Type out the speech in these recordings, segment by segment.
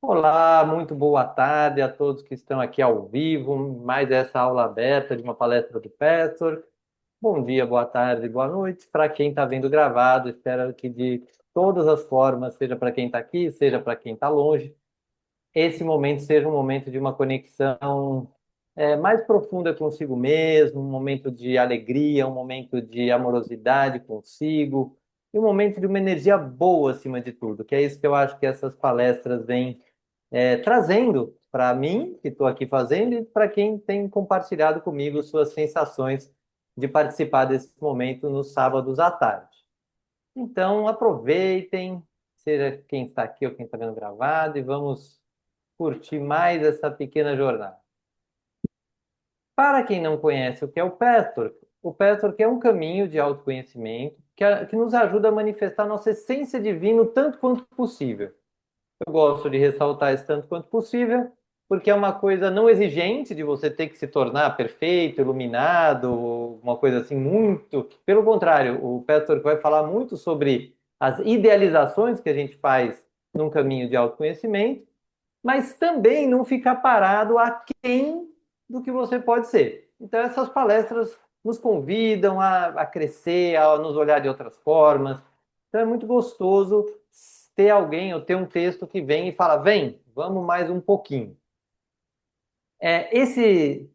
Olá, muito boa tarde a todos que estão aqui ao vivo, mais essa aula aberta de uma palestra do Pastor. Bom dia, boa tarde, boa noite para quem está vendo gravado. Espero que de todas as formas, seja para quem está aqui, seja para quem está longe, esse momento seja um momento de uma conexão mais profunda consigo mesmo, um momento de alegria, um momento de amorosidade consigo, e um momento de uma energia boa acima de tudo, que é isso que eu acho que essas palestras vêm trazendo para mim, que estou aqui fazendo, e para quem tem compartilhado comigo suas sensações de participar desse momento nos sábados à tarde. Então, aproveitem, seja quem está aqui ou quem está vendo gravado, e vamos curtir mais essa pequena jornada. Para quem não conhece o que é o Pastor que é um caminho de autoconhecimento que nos ajuda a manifestar nossa essência divina o tanto quanto possível. Eu gosto de ressaltar isso tanto quanto possível, porque é uma coisa não exigente de você ter que se tornar perfeito, iluminado, uma coisa assim muito. Pelo contrário, o Pastor vai falar muito sobre as idealizações que a gente faz num caminho de autoconhecimento, mas também não ficar parado aquém do que você pode ser. Então, essas palestras nos convidam a crescer, a nos olhar de outras formas. Então, é muito gostoso ter alguém ou ter um texto que vem e fala: vem, vamos mais um pouquinho.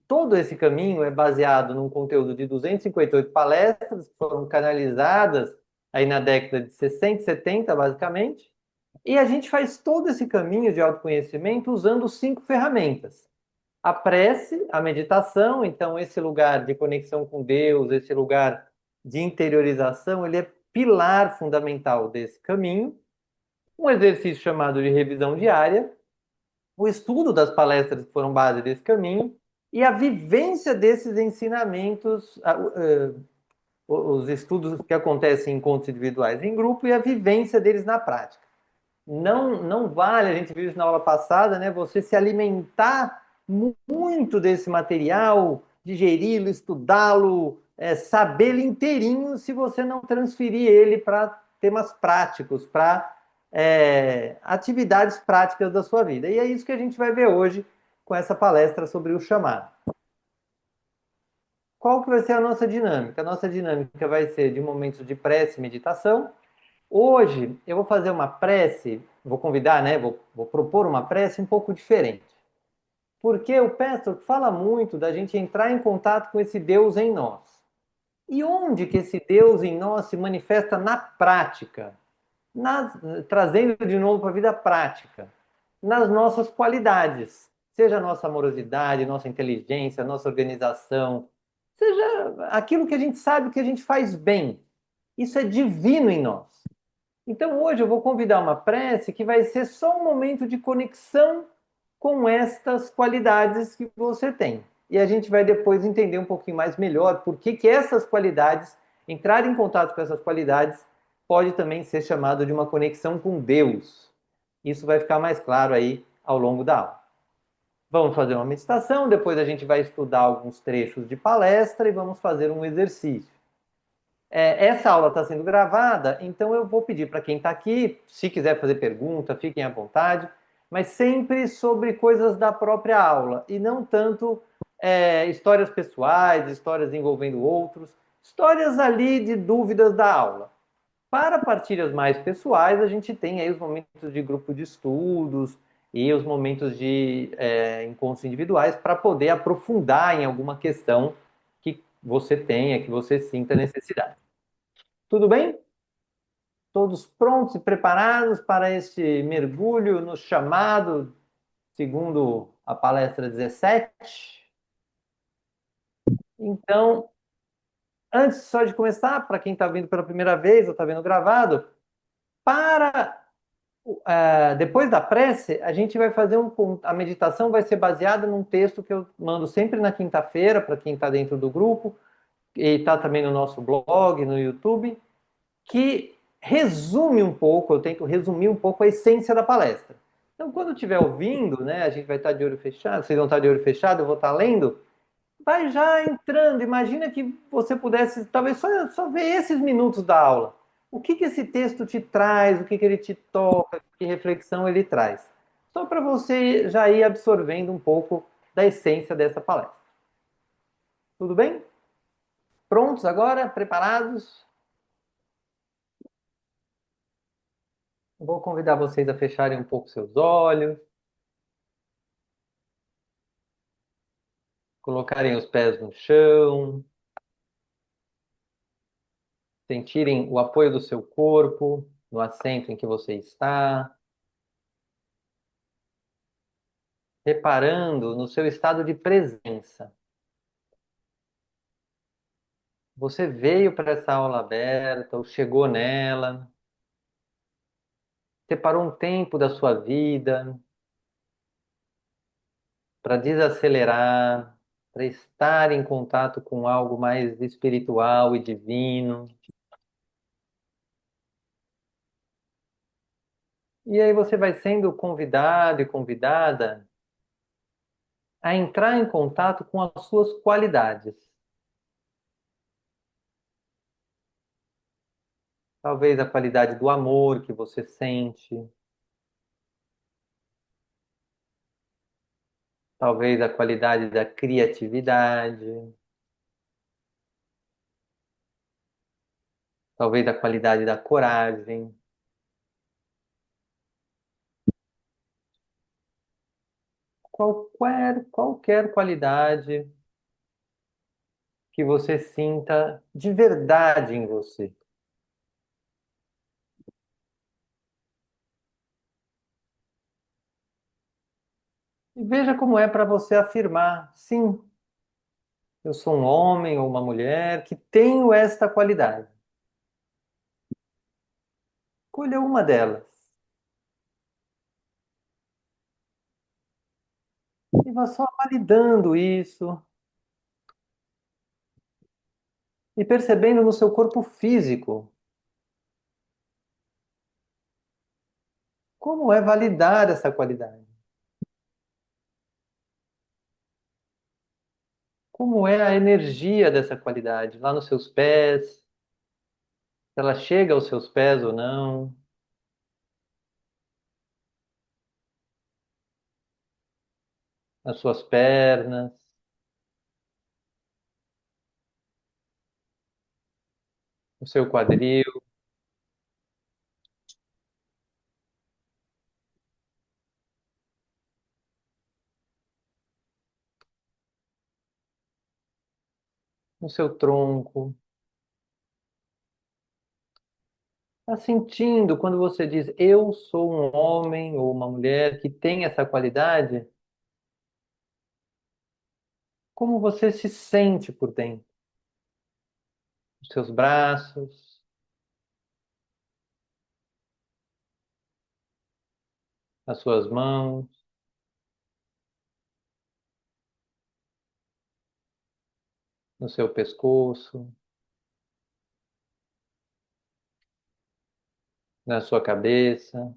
Todo esse caminho é baseado num conteúdo de 258 palestras que foram canalizadas aí na década de 60 e 70, basicamente. E a gente faz todo esse caminho de autoconhecimento usando 5 ferramentas. A prece, a meditação, então esse lugar de conexão com Deus, esse lugar de interiorização, ele é pilar fundamental desse caminho. Um exercício chamado de revisão diária, o estudo das palestras que foram base desse caminho e a vivência desses ensinamentos, os estudos que acontecem em encontros individuais em grupo e a vivência deles na prática. Não vale, a gente viu isso na aula passada, né? Você se alimentar muito desse material, digeri-lo, estudá-lo, saber-lo inteirinho, se você não transferir ele para temas práticos, para atividades práticas da sua vida. E é isso que a gente vai ver hoje com essa palestra sobre o chamado. Qual que vai ser a nossa dinâmica? A nossa dinâmica vai ser de momentos de prece e meditação. Hoje eu vou fazer uma prece, vou convidar, né? Vou propor uma prece um pouco diferente. Porque o Pastor fala muito da gente entrar em contato com esse Deus em nós. E onde que esse Deus em nós se manifesta na prática? Nas, trazendo de novo para a vida prática, nas nossas qualidades, seja a nossa amorosidade, nossa inteligência, nossa organização, seja aquilo que a gente sabe que a gente faz bem. Isso é divino em nós. Então hoje eu vou convidar uma prece que vai ser só um momento de conexão com estas qualidades que você tem. E a gente vai depois entender um pouquinho mais melhor por que essas qualidades, entrar em contato com essas qualidades, pode também ser chamado de uma conexão com Deus. Isso vai ficar mais claro aí ao longo da aula. Vamos fazer uma meditação, depois a gente vai estudar alguns trechos de palestra e vamos fazer um exercício. Essa aula está sendo gravada, então eu vou pedir para quem está aqui, se quiser fazer pergunta, fiquem à vontade, mas sempre sobre coisas da própria aula e não tanto histórias pessoais, histórias envolvendo outros, histórias ali de dúvidas da aula. Para partilhas mais pessoais, a gente tem aí os momentos de grupo de estudos e os momentos de encontros individuais para poder aprofundar em alguma questão que você tenha, que você sinta necessidade. Tudo bem? Todos prontos e preparados para este mergulho no chamado, segundo a palestra 17? Então, antes só de começar, para quem está vindo pela primeira vez ou está vendo gravado, para depois da prece, a gente vai fazer a meditação vai ser baseada num texto que eu mando sempre na quinta-feira para quem está dentro do grupo e está também no nosso blog, no YouTube, que resume um pouco, eu tento resumir um pouco a essência da palestra. Então, quando estiver ouvindo, né, a gente vai estar de olho fechado, vocês vão estar de olho fechado, eu vou estar lendo, vai já entrando. Imagina que você pudesse, talvez, só ver esses minutos da aula. O que esse texto te traz, o que ele te toca, que reflexão ele traz. só para você já ir absorvendo um pouco da essência dessa palestra. Tudo bem? Prontos agora? Preparados? Vou convidar vocês a fecharem um pouco seus olhos, colocarem os pés no chão, sentirem o apoio do seu corpo no assento em que você está, reparando no seu estado de presença. Você veio para essa aula aberta, ou chegou nela, separou um tempo da sua vida para desacelerar, para estar em contato com algo mais espiritual e divino. E aí você vai sendo convidado e convidada a entrar em contato com as suas qualidades. Talvez a qualidade do amor que você sente, talvez a qualidade da criatividade, talvez a qualidade da coragem, qualquer qualidade que você sinta de verdade em você. E veja como é para você afirmar: sim, eu sou um homem ou uma mulher que tenho esta qualidade. Escolha uma delas e vá só validando isso e percebendo no seu corpo físico como é validar essa qualidade. Como é a energia dessa qualidade lá nos seus pés, se ela chega aos seus pés ou não, nas suas pernas, no seu quadril, no seu tronco. Está sentindo quando você diz eu sou um homem ou uma mulher que tem essa qualidade? Como você se sente por dentro? Os seus braços, as suas mãos, no seu pescoço, na sua cabeça.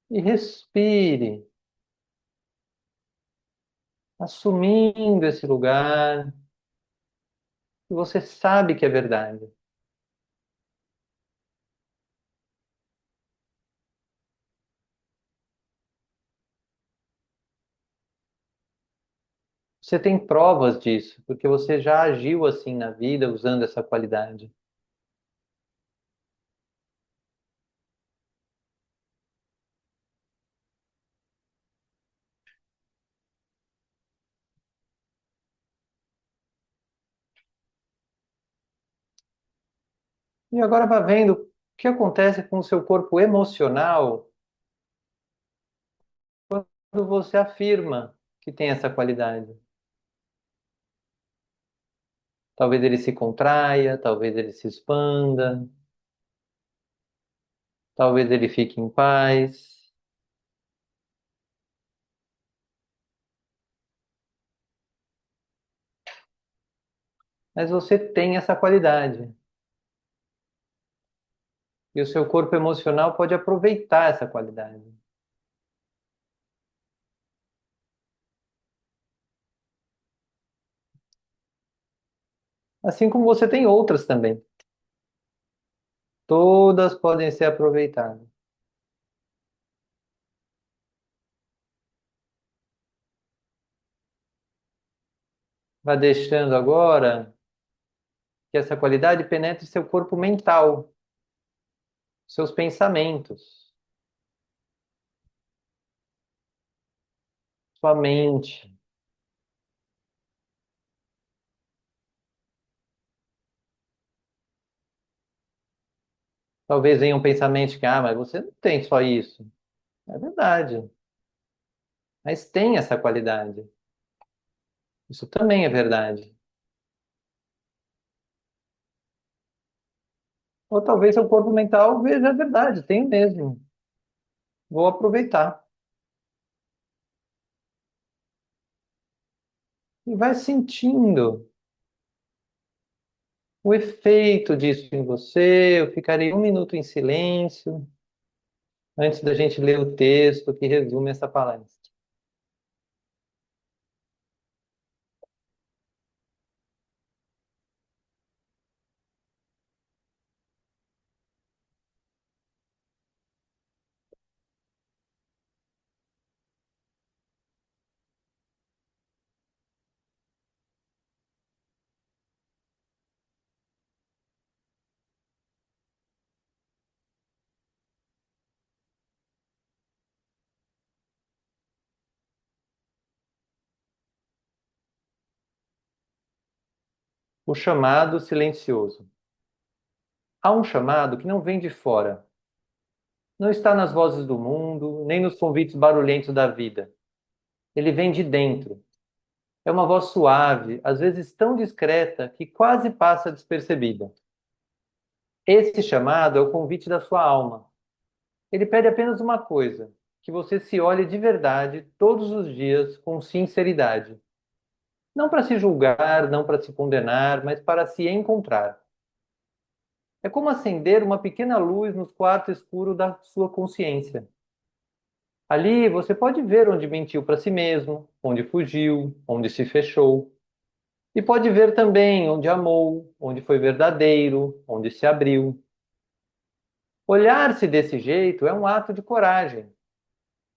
E respire, assumindo esse lugar que você sabe que é verdade. Você tem provas disso, porque você já agiu assim na vida usando essa qualidade. E agora vá vendo o que acontece com o seu corpo emocional quando você afirma que tem essa qualidade. Talvez ele se contraia, talvez ele se expanda, talvez ele fique em paz. Mas você tem essa qualidade. E o seu corpo emocional pode aproveitar essa qualidade. Assim como você tem outras também. Todas podem ser aproveitadas. Vai deixando agora que essa qualidade penetre seu corpo mental, seus pensamentos, sua mente. Talvez venha um pensamento que, mas você não tem só isso. É verdade, mas tem essa qualidade. Isso também é verdade. Ou talvez seu corpo mental veja a verdade, tem mesmo. Vou aproveitar. E vai sentindo o efeito disso em você. Eu ficarei um minuto em silêncio antes da gente ler o texto que resume essa palestra. O chamado silencioso. Há um chamado que não vem de fora, não está nas vozes do mundo, nem nos convites barulhentos da vida. Ele vem de dentro. É uma voz suave, às vezes tão discreta que quase passa despercebida. Esse chamado é o convite da sua alma. Ele pede apenas uma coisa: que você se olhe de verdade todos os dias com sinceridade. Não para se julgar, não para se condenar, mas para se encontrar. É como acender uma pequena luz no quarto escuro da sua consciência. Ali você pode ver onde mentiu para si mesmo, onde fugiu, onde se fechou. E pode ver também onde amou, onde foi verdadeiro, onde se abriu. Olhar-se desse jeito é um ato de coragem.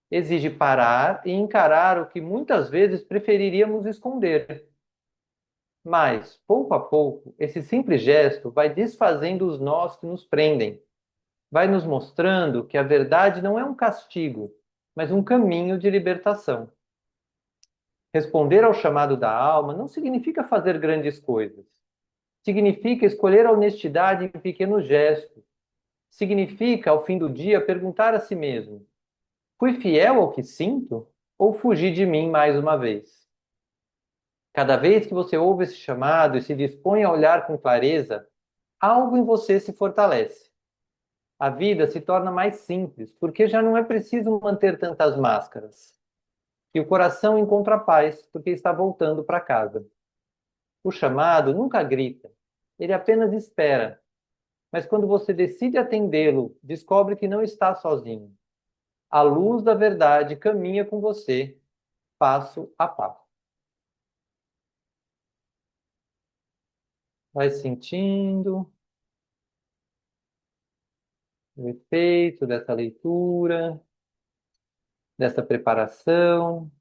Exige parar e encarar o que muitas vezes preferiríamos esconder. Mas, pouco a pouco, esse simples gesto vai desfazendo os nós que nos prendem. Vai nos mostrando que a verdade não é um castigo, mas um caminho de libertação. Responder ao chamado da alma não significa fazer grandes coisas. Significa escolher a honestidade em pequenos gestos. Significa, ao fim do dia, perguntar a si mesmo: fui fiel ao que sinto ou fugi de mim mais uma vez? Cada vez que você ouve esse chamado e se dispõe a olhar com clareza, algo em você se fortalece. A vida se torna mais simples, porque já não é preciso manter tantas máscaras. E o coração encontra paz, porque está voltando para casa. O chamado nunca grita, ele apenas espera. Mas quando você decide atendê-lo, descobre que não está sozinho. A luz da verdade caminha com você, passo a passo. Vai sentindo o efeito dessa leitura, dessa preparação.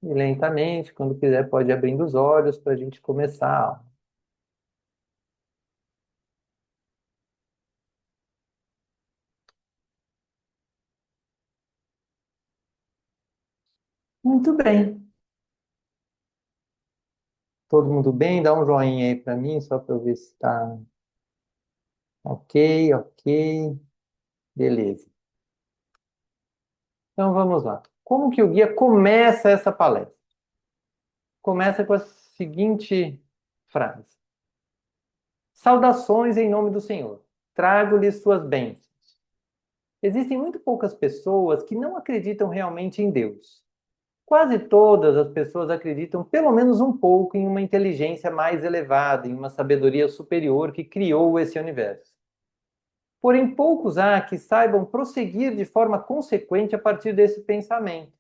E lentamente, quando quiser, pode ir abrindo os olhos para a gente começar a aula. Muito bem. Todo mundo bem? Dá um joinha aí para mim, só para eu ver se está ok, ok. Beleza. Então vamos lá. Como que o guia começa essa palestra? Começa com a seguinte frase: saudações em nome do Senhor. Trago-lhe suas bênçãos. Existem muito poucas pessoas que não acreditam realmente em Deus. Quase todas as pessoas acreditam pelo menos um pouco em uma inteligência mais elevada, em uma sabedoria superior que criou esse universo. Porém, poucos há que saibam prosseguir de forma consequente a partir desse pensamento.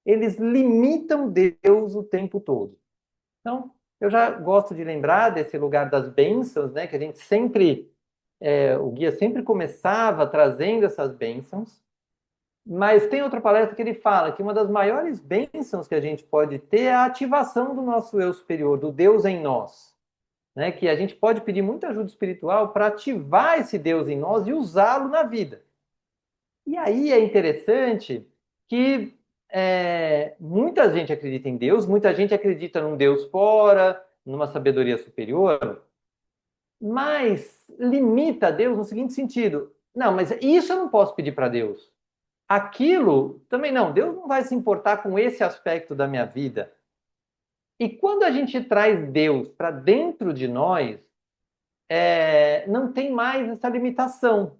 Eles limitam Deus o tempo todo. Então, eu já gosto de lembrar desse lugar das bênçãos, né? Que a gente sempre, o guia sempre começava trazendo essas bênçãos. Mas tem outra palestra que ele fala que uma das maiores bênçãos que a gente pode ter é a ativação do nosso eu superior, do Deus em nós. Né? Que a gente pode pedir muita ajuda espiritual para ativar esse Deus em nós e usá-lo na vida. E aí é interessante que muita gente acredita em Deus, muita gente acredita num Deus fora, numa sabedoria superior, mas limita Deus no seguinte sentido: não, mas isso eu não posso pedir para Deus. Aquilo também não, Deus não vai se importar com esse aspecto da minha vida. E quando a gente traz Deus para dentro de nós, não tem mais essa limitação.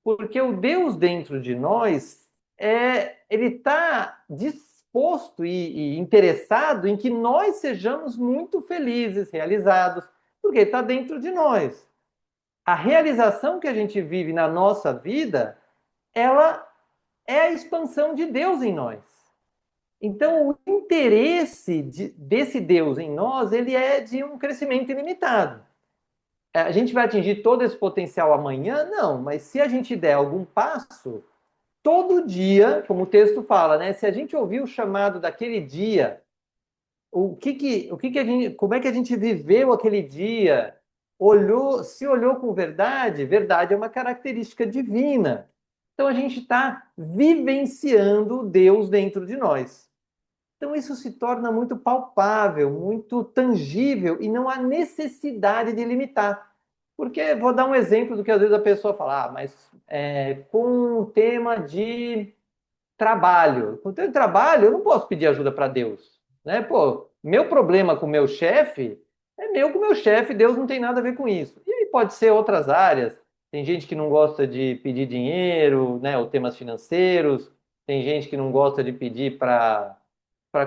Porque o Deus dentro de nós, ele está disposto e interessado em que nós sejamos muito felizes, realizados, porque está dentro de nós. A realização que a gente vive na nossa vida, ela é a expansão de Deus em nós. Então, o interesse desse Deus em nós, ele é de um crescimento ilimitado. A gente vai atingir todo esse potencial amanhã? Não, mas se a gente der algum passo, todo dia, como o texto fala, né? Se a gente ouvir o chamado daquele dia, como é que a gente viveu aquele dia? Se olhou com verdade, verdade é uma característica divina. Então a gente está vivenciando Deus dentro de nós. Então isso se torna muito palpável, muito tangível e não há necessidade de limitar. Porque vou dar um exemplo do que às vezes a pessoa fala, mas com um tema de trabalho. Com o tema de trabalho, eu não posso pedir ajuda para Deus. Né? Pô, meu problema com o meu chefe é meu com o meu chefe, Deus não tem nada a ver com isso. E aí pode ser outras áreas. Tem gente que não gosta de pedir dinheiro, né, ou temas financeiros. Tem gente que não gosta de pedir para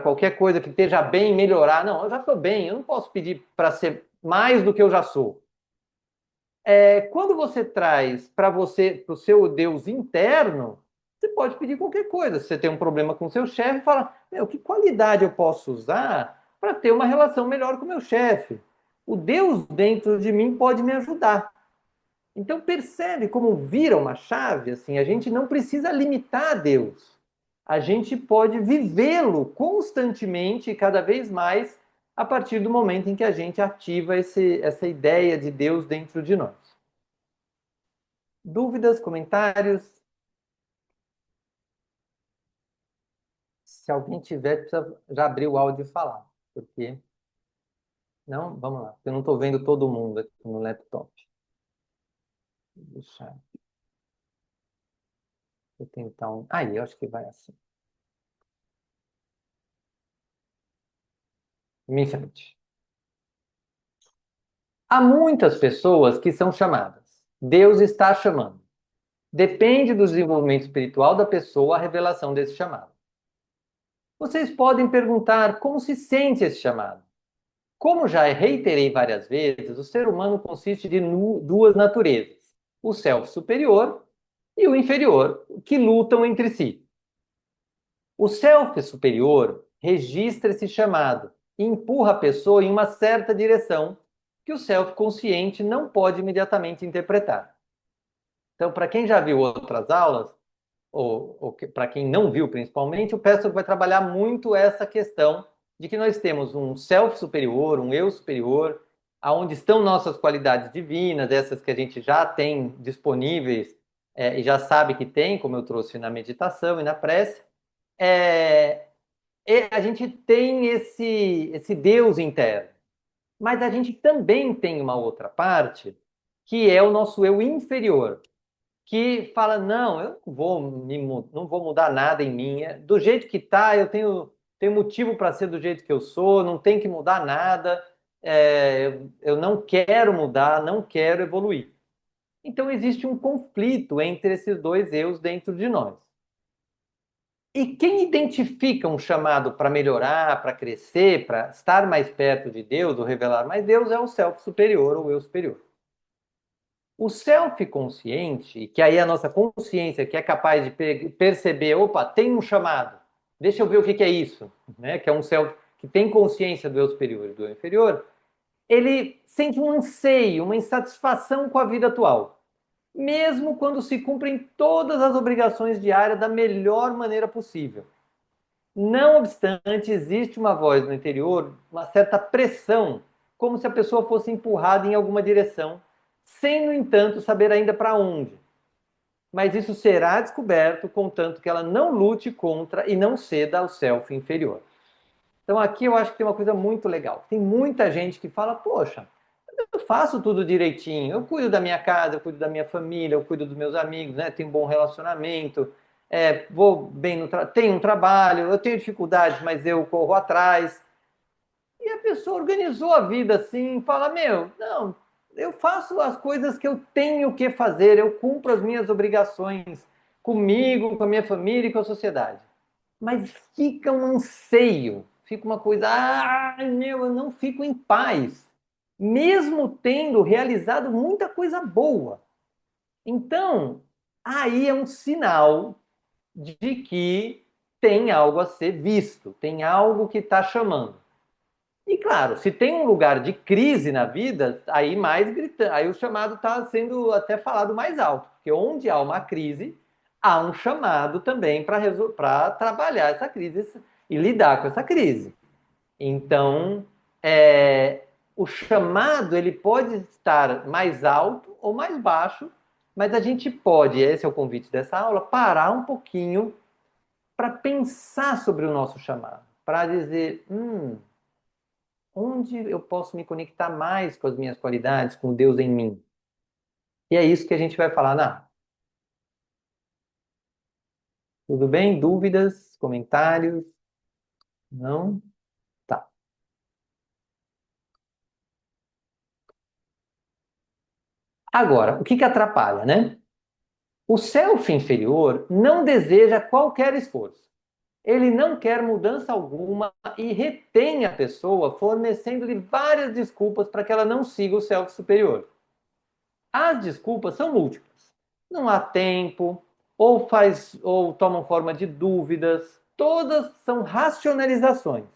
qualquer coisa que esteja bem melhorar. Não, eu já estou bem, eu não posso pedir para ser mais do que eu já sou. Quando você traz para o seu Deus interno, você pode pedir qualquer coisa. Se você tem um problema com o seu chefe, fala, que qualidade eu posso usar para ter uma relação melhor com o meu chefe? O Deus dentro de mim pode me ajudar. Então percebe como vira uma chave, assim, a gente não precisa limitar Deus. A gente pode vivê-lo constantemente e cada vez mais a partir do momento em que a gente ativa essa ideia de Deus dentro de nós. Dúvidas, comentários? Se alguém tiver, precisa já abrir o áudio e falar. Porque. Não? Vamos lá. Eu não estou vendo todo mundo aqui no laptop. Deixa eu tentar um. Aí, eu acho que vai assim. Me em frente. Há muitas pessoas que são chamadas. Deus está chamando. Depende do desenvolvimento espiritual da pessoa a revelação desse chamado. Vocês podem perguntar como se sente esse chamado. Como já reiterei várias vezes, o ser humano consiste de duas naturezas: o self superior e o inferior, que lutam entre si. O self superior registra esse chamado e empurra a pessoa em uma certa direção que o self consciente não pode imediatamente interpretar. Então, para quem já viu outras aulas, ou para quem não viu principalmente, o Pessoa vai trabalhar muito essa questão de que nós temos um self superior, um eu superior, aonde estão nossas qualidades divinas, essas que a gente já tem disponíveis e já sabe que tem, como eu trouxe na meditação e na prece. E a gente tem esse Deus interno, mas a gente também tem uma outra parte que é o nosso eu inferior, que fala, não, eu não vou mudar nada em mim. Do jeito que está, eu tenho motivo para ser do jeito que eu sou, não tem que mudar nada, eu não quero mudar, não quero evoluir. Então existe um conflito entre esses dois eus dentro de nós. E quem identifica um chamado para melhorar, para crescer, para estar mais perto de Deus, ou revelar mais Deus, é o self superior, ou eu superior. O self consciente, que aí é a nossa consciência, que é capaz de perceber, opa, tem um chamado, deixa eu ver o que é isso, né? Que é um self que tem consciência do eu superior e do eu inferior, ele sente um anseio, uma insatisfação com a vida atual, mesmo quando se cumprem todas as obrigações diárias da melhor maneira possível. Não obstante, existe uma voz no interior, uma certa pressão, como se a pessoa fosse empurrada em alguma direção, sem, no entanto, saber ainda para onde. Mas isso será descoberto, contanto que ela não lute contra e não ceda ao self inferior. Então aqui eu acho que tem uma coisa muito legal. Tem muita gente que fala, poxa, eu faço tudo direitinho, eu cuido da minha casa, eu cuido da minha família, eu cuido dos meus amigos, né? Tenho um bom relacionamento, vou bem tenho um trabalho, eu tenho dificuldades, mas eu corro atrás. E a pessoa organizou a vida assim, fala, meu, não, eu faço as coisas que eu tenho que fazer, eu cumpro as minhas obrigações comigo, com a minha família e com a sociedade. Mas fica um anseio, fica uma coisa, ai meu, eu não fico em paz, mesmo tendo realizado muita coisa boa. Então, aí é um sinal de que tem algo a ser visto, tem algo que está chamando. E claro, se tem um lugar de crise na vida, aí mais gritando, aí o chamado está sendo até falado mais alto, porque onde há uma crise, há um chamado também para trabalhar essa crise e lidar com essa crise. Então, o chamado ele pode estar mais alto ou mais baixo, mas a gente pode, esse é o convite dessa aula, parar um pouquinho para pensar sobre o nosso chamado, para dizer, onde eu posso me conectar mais com as minhas qualidades, com Deus em mim? E é isso que a gente vai falar na. Tudo bem? Dúvidas? Comentários? Não? Tá. Agora, o que que atrapalha, né? O self inferior não deseja qualquer esforço. Ele não quer mudança alguma e retém a pessoa, fornecendo-lhe várias desculpas para que ela não siga o self superior. As desculpas são múltiplas. Não há tempo, ou tomam forma de dúvidas, todas são racionalizações.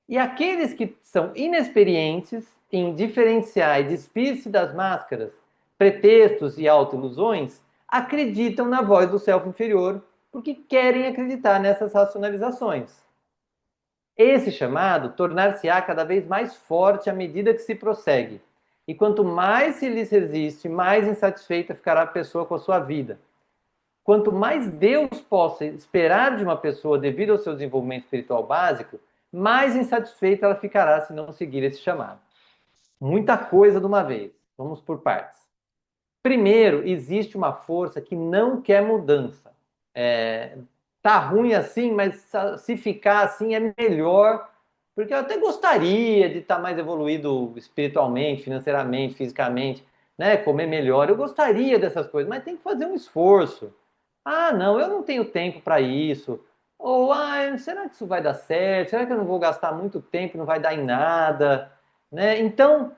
E aqueles que são inexperientes em diferenciar e despir-se das máscaras, pretextos e autoilusões, acreditam na voz do self inferior porque querem acreditar nessas racionalizações. Esse chamado tornar-se-á cada vez mais forte à medida que se prossegue. E quanto mais se lhes resiste, mais insatisfeita ficará a pessoa com a sua vida. Quanto mais Deus possa esperar de uma pessoa devido ao seu desenvolvimento espiritual básico, mais insatisfeita ela ficará se não seguir esse chamado. Muita coisa de uma vez. Vamos por partes. Primeiro, existe uma força que não quer mudança. Tá ruim assim, mas se ficar assim é melhor, porque eu até gostaria de estar mais evoluído espiritualmente, financeiramente, fisicamente, né? Comer melhor. Eu gostaria dessas coisas, mas tem que fazer um esforço. Ah, não, eu não tenho tempo para isso. Ou, será que isso vai dar certo? Será que eu não vou gastar muito tempo, não vai dar em nada? Né? Então,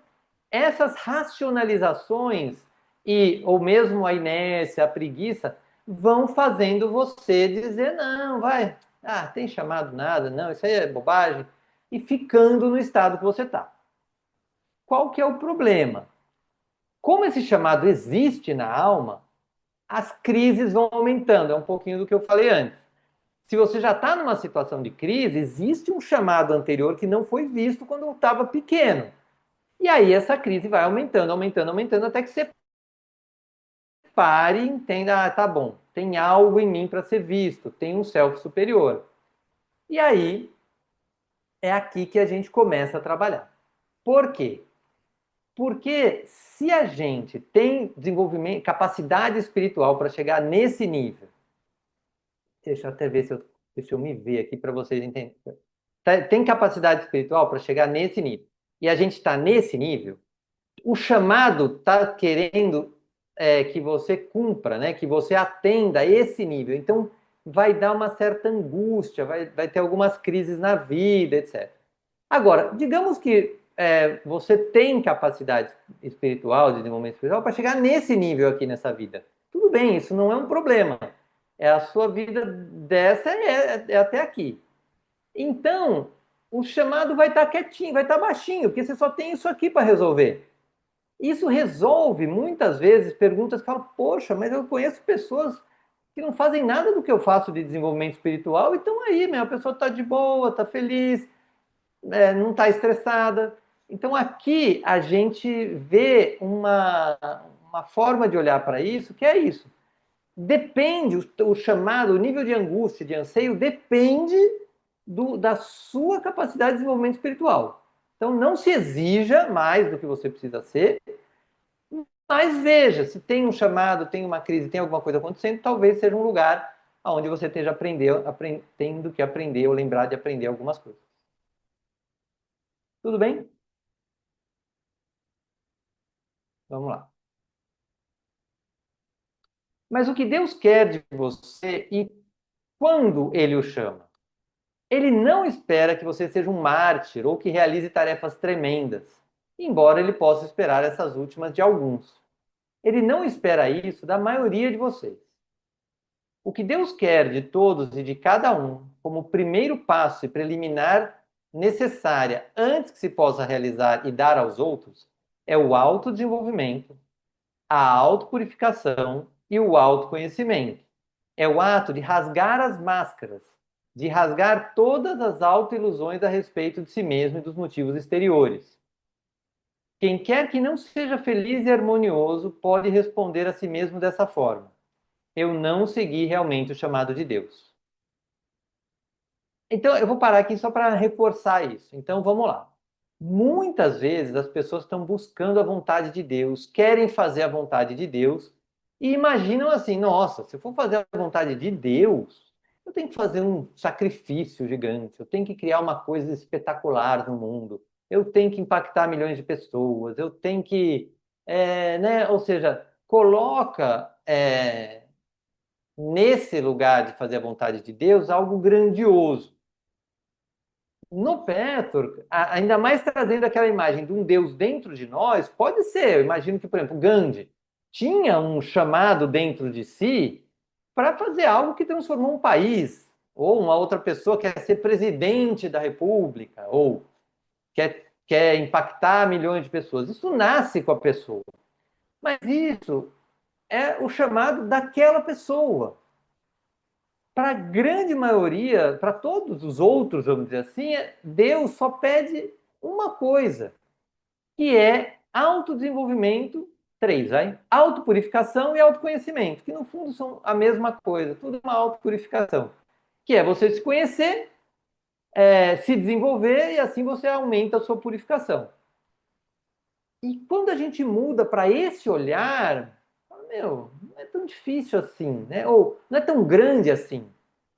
essas racionalizações ou mesmo a inércia, a preguiça, vão fazendo você dizer, não, vai, tem chamado nada, não, isso aí é bobagem, e ficando no estado que você está. Qual que é o problema? Como esse chamado existe na alma, as crises vão aumentando, é um pouquinho do que eu falei antes. Se você já está numa situação de crise, existe um chamado anterior que não foi visto quando estava pequeno. E aí essa crise vai aumentando, aumentando, aumentando, até que você pare e entenda, tá bom, tem algo em mim para ser visto, tem um self superior. E aí é aqui que a gente começa a trabalhar. Por quê? Porque se a gente tem desenvolvimento, capacidade espiritual para chegar nesse nível, deixa eu até ver se deixa eu me ver aqui para vocês entenderem. Tem capacidade espiritual para chegar nesse nível. E a gente está nesse nível, o chamado está querendo que você cumpra, né? Que você atenda esse nível. Então, vai dar uma certa angústia, vai ter algumas crises na vida, etc. Agora, digamos que você tem capacidade espiritual, de desenvolvimento espiritual, para chegar nesse nível aqui nessa vida. Tudo bem, isso não é um problema. É a sua vida dessa é até aqui. Então, o chamado vai estar quietinho, vai estar baixinho, porque você só tem isso aqui para resolver. Isso resolve, muitas vezes, perguntas que falam, poxa, mas eu conheço pessoas que não fazem nada do que eu faço de desenvolvimento espiritual e estão aí, a pessoa está de boa, está feliz, não está estressada. Então aqui a gente vê uma forma de olhar para isso, que é isso. Depende, o chamado, o nível de angústia, de anseio, depende da sua capacidade de desenvolvimento espiritual. Então não se exija mais do que você precisa ser, mas veja, se tem um chamado, tem uma crise, tem alguma coisa acontecendo, talvez seja um lugar onde você esteja tendo que aprender ou lembrar de aprender algumas coisas. Tudo bem? Vamos lá. Mas o que Deus quer de você e quando Ele o chama? Ele não espera que você seja um mártir ou que realize tarefas tremendas, embora Ele possa esperar essas últimas de alguns. Ele não espera isso da maioria de vocês. O que Deus quer de todos e de cada um, como primeiro passo e preliminar necessária antes que se possa realizar e dar aos outros, é o autodesenvolvimento, a autopurificação e o autoconhecimento. É o ato de rasgar as máscaras, de rasgar todas as autoilusões a respeito de si mesmo e dos motivos exteriores. Quem quer que não seja feliz e harmonioso pode responder a si mesmo dessa forma: eu não segui realmente o chamado de Deus. Então, eu vou parar aqui só para reforçar isso. Então, vamos lá. Muitas vezes as pessoas estão buscando a vontade de Deus, querem fazer a vontade de Deus e imaginam assim: nossa, se eu for fazer a vontade de Deus, eu tenho que fazer um sacrifício gigante, eu tenho que criar uma coisa espetacular no mundo, eu tenho que impactar milhões de pessoas, eu tenho que. Né? Ou seja, coloca nesse lugar de fazer a vontade de Deus algo grandioso. No Petor, ainda mais trazendo aquela imagem de um Deus dentro de nós, pode ser. Eu imagino que, por exemplo, Gandhi tinha um chamado dentro de si para fazer algo que transformou um país, ou uma outra pessoa quer ser presidente da República, ou quer impactar milhões de pessoas. Isso nasce com a pessoa. Mas isso é o chamado daquela pessoa. Para a grande maioria, para todos os outros, vamos dizer assim, Deus só pede uma coisa, que é autodesenvolvimento, três, vai? Autopurificação e autoconhecimento, que no fundo são a mesma coisa, tudo é uma autopurificação, que é você se conhecer, se desenvolver e assim você aumenta a sua purificação. E quando a gente muda para esse olhar, meu, não é tão difícil assim, né? Ou não é tão grande assim.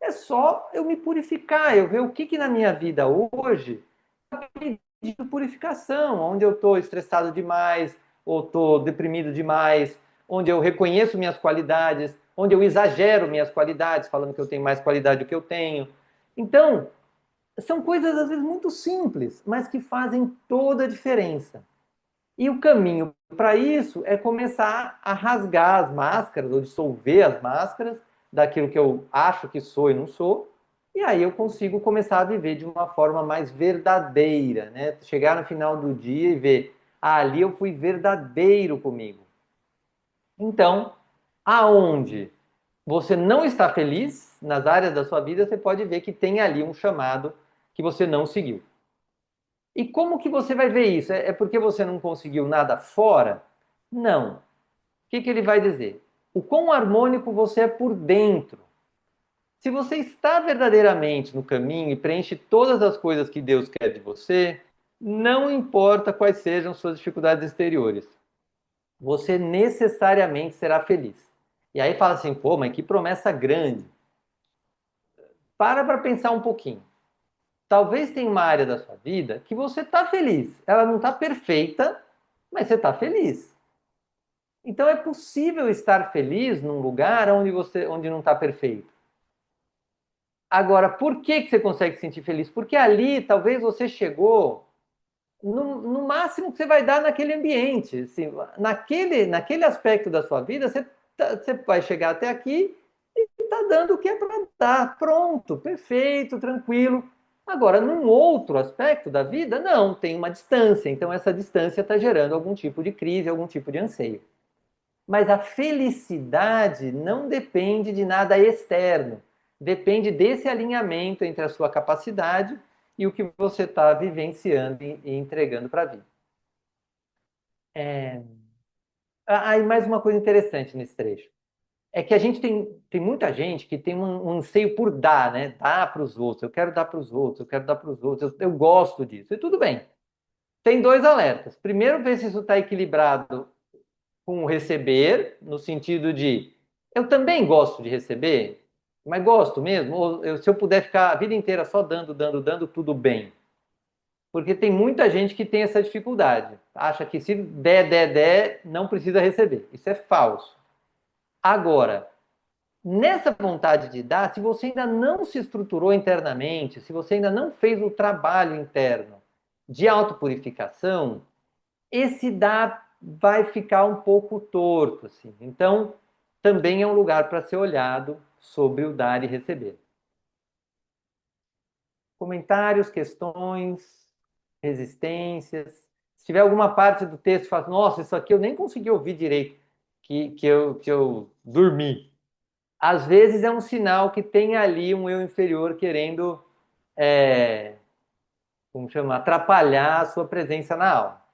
É só eu me purificar, eu ver o que na minha vida hoje está pedindo purificação, onde eu estou estressado demais, ou estou deprimido demais, onde eu reconheço minhas qualidades, onde eu exagero minhas qualidades, falando que eu tenho mais qualidade do que eu tenho. Então, são coisas às vezes muito simples, mas que fazem toda a diferença. E o caminho para isso é começar a rasgar as máscaras, ou dissolver as máscaras daquilo que eu acho que sou e não sou, e aí eu consigo começar a viver de uma forma mais verdadeira, né? Chegar no final do dia e ver, ali eu fui verdadeiro comigo. Então, aonde você não está feliz, nas áreas da sua vida, você pode ver que tem ali um chamado que você não seguiu. E como que você vai ver isso? É porque você não conseguiu nada fora? Não. O que ele vai dizer? O quão harmônico você é por dentro. Se você está verdadeiramente no caminho e preenche todas as coisas que Deus quer de você, não importa quais sejam suas dificuldades exteriores, você necessariamente será feliz. E aí fala assim, pô, mas que promessa grande. Para pensar um pouquinho. Talvez tenha uma área da sua vida que você está feliz. Ela não está perfeita, mas você está feliz. Então é possível estar feliz num lugar onde não está perfeito. Agora, por que você consegue se sentir feliz? Porque ali talvez você chegou no máximo que você vai dar naquele ambiente. Assim, naquele aspecto da sua vida, você vai chegar até aqui e está dando o que é para dar. Pronto, perfeito, tranquilo. Agora, num outro aspecto da vida, não, tem uma distância. Então, essa distância está gerando algum tipo de crise, algum tipo de anseio. Mas a felicidade não depende de nada externo. Depende desse alinhamento entre a sua capacidade e o que você está vivenciando e entregando para a vida. E mais uma coisa interessante nesse trecho. É que a gente tem muita gente que tem um anseio por dar, né? Dar para os outros. Eu quero dar para os outros, eu quero dar para os outros. Eu gosto disso. E tudo bem. Tem dois alertas. Primeiro, ver se isso está equilibrado com o receber, no sentido de eu também gosto de receber, mas gosto mesmo. Ou se eu puder ficar a vida inteira só dando, dando, dando, tudo bem. Porque tem muita gente que tem essa dificuldade. Acha que se der, não precisa receber. Isso é falso. Agora, nessa vontade de dar, se você ainda não se estruturou internamente, se você ainda não fez o trabalho interno de autopurificação, esse dar vai ficar um pouco torto, assim. Então, também é um lugar para ser olhado sobre o dar e receber. Comentários, questões, resistências. Se tiver alguma parte do texto que fala, nossa, isso aqui eu nem consegui ouvir direito, que eu dormi. Às vezes é um sinal que tem ali um eu inferior querendo, como chama, atrapalhar a sua presença na aula.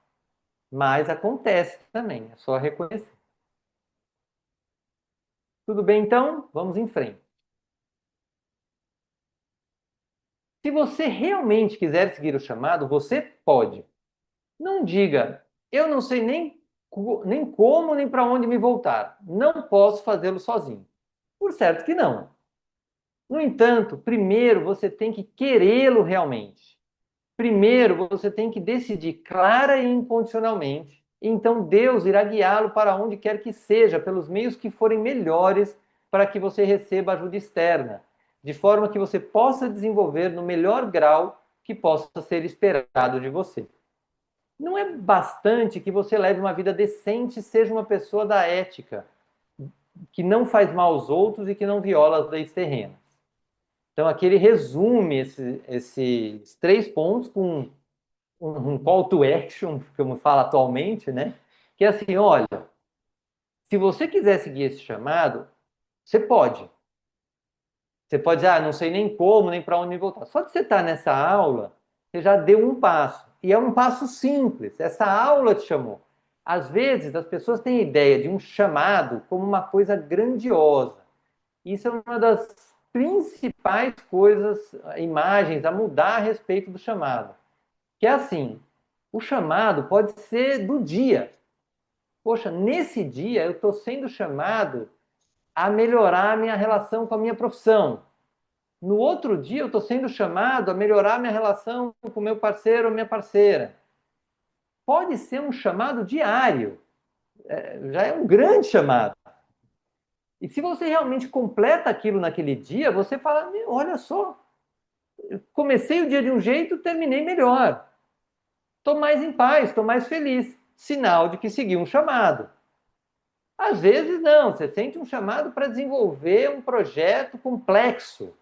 Mas acontece também, é só reconhecer. Tudo bem, então? Vamos em frente. Se você realmente quiser seguir o chamado, você pode. Não diga, eu não sei nem como, nem para onde me voltar. Não posso fazê-lo sozinho. Por certo que não. No entanto, primeiro você tem que querê-lo realmente. Primeiro você tem que decidir clara e incondicionalmente. Então Deus irá guiá-lo para onde quer que seja, pelos meios que forem melhores para que você receba ajuda externa, de forma que você possa desenvolver no melhor grau que possa ser esperado de você. Não é bastante que você leve uma vida decente e seja uma pessoa da ética, que não faz mal aos outros e que não viola as leis terrenas. Então, aqui ele resume esses 3 pontos com um call to action, como fala atualmente, né? Que é assim, olha, se você quiser seguir esse chamado, você pode. Você pode dizer, não sei nem como, nem para onde me voltar. Só de você estar nessa aula, você já deu um passo. E é um passo simples. Essa aula te chamou. Às vezes, as pessoas têm a ideia de um chamado como uma coisa grandiosa. Isso é uma das principais coisas, imagens a mudar a respeito do chamado. Que é assim, o chamado pode ser do dia. Poxa, nesse dia eu estou sendo chamado a melhorar a minha relação com a minha profissão. No outro dia eu estou sendo chamado a melhorar a minha relação com o meu parceiro ou minha parceira. Pode ser um chamado diário. Já é um grande chamado. E se você realmente completa aquilo naquele dia, você fala: olha só, comecei o dia de um jeito, terminei melhor. Estou mais em paz, estou mais feliz. Sinal de que segui um chamado. Às vezes não, você sente um chamado para desenvolver um projeto complexo.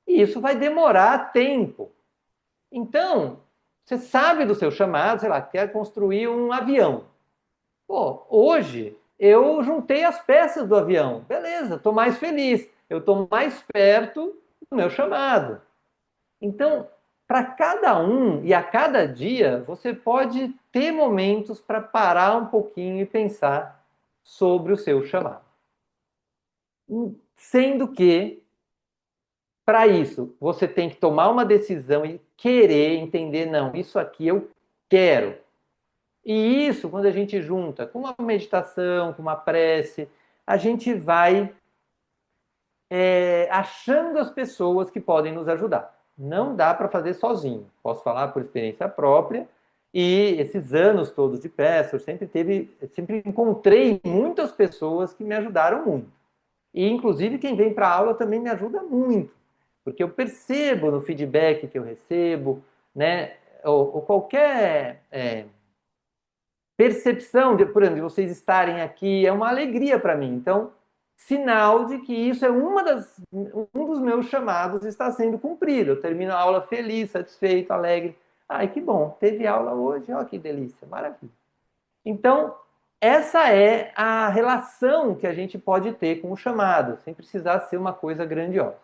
E isso vai demorar tempo. Então, você sabe do seu chamado, sei lá, quer construir um avião. Pô, hoje eu juntei as peças do avião. Beleza, estou mais feliz. Eu estou mais perto do meu chamado. Então, para cada um e a cada dia, você pode ter momentos para parar um pouquinho e pensar sobre o seu chamado. Sendo que, para isso, você tem que tomar uma decisão e querer entender, não, isso aqui eu quero. E isso, quando a gente junta com uma meditação, com uma prece, a gente vai achando as pessoas que podem nos ajudar. Não dá para fazer sozinho. Posso falar por experiência própria. E esses anos todos de peça, eu sempre encontrei muitas pessoas que me ajudaram muito. E inclusive quem vem para a aula também me ajuda muito, porque eu percebo no feedback que eu recebo, né, ou qualquer percepção, de, por exemplo, de vocês estarem aqui, é uma alegria para mim. Então, sinal de que isso é um dos meus chamados está sendo cumprido. Eu termino a aula feliz, satisfeito, alegre. Ai, que bom, teve aula hoje, ó, que delícia, maravilha. Então, essa é a relação que a gente pode ter com o chamado, sem precisar ser uma coisa grandiosa.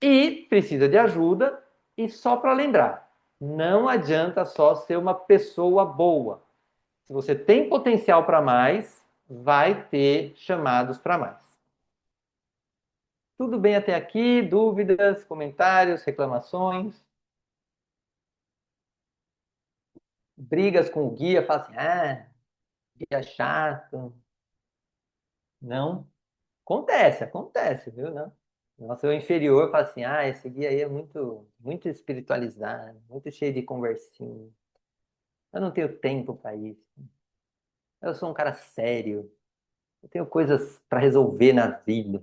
E precisa de ajuda, e só para lembrar, não adianta só ser uma pessoa boa. Se você tem potencial para mais, vai ter chamados para mais. Tudo bem até aqui? Dúvidas, comentários, reclamações? Brigas com o guia? Fala assim, guia chato. Não? Acontece, viu? Não. Nossa, o inferior fala assim, esse guia aí é muito espiritualizado, muito cheio de conversinha. Eu não tenho tempo para isso. Eu sou um cara sério. Eu tenho coisas para resolver na vida.